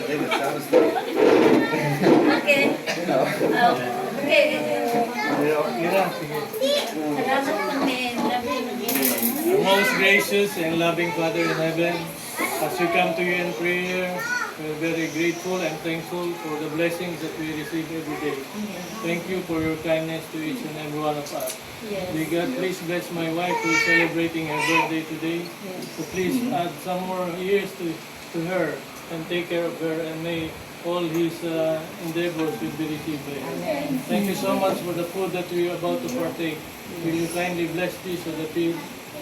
Okay. Okay. Salamat namin. Our most gracious and loving Father in heaven, as we come to you in prayer, we're very grateful and thankful for the blessings that we receive every day. Thank you for your kindness to each and every one of us. Yes. May God please bless my wife who is celebrating her birthday today. So please add some more years to her and take care of her, and may all his endeavors will be received by her. Thank you so much for the food that we are about to partake. Will you kindly bless this so that we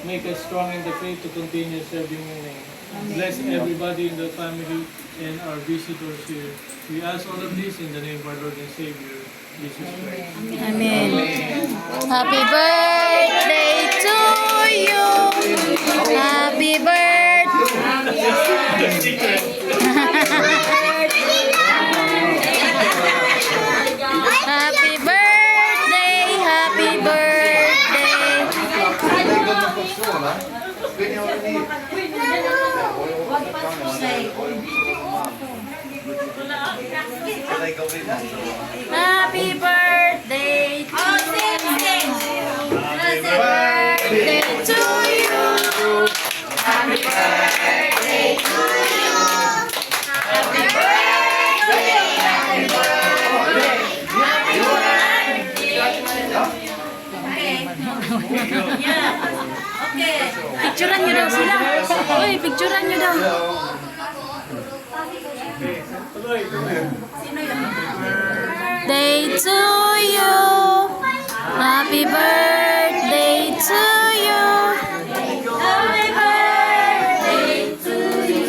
make us strong in the faith to continue serving your name. Bless everybody in the family and our visitors here. We ask all of this in the name of our Lord and Savior, Jesus Christ. Amen. Happy birthday to you. Happy Happy birthday, happy birthday. Happy birthday to you. Happy birthday to you. Happy birthday, happy birthday, happy birthday. Okay. Picturean nyo daw sila. Uy, picturean nyo daw. Day to you. Happy birthday to you. Happy birthday to you.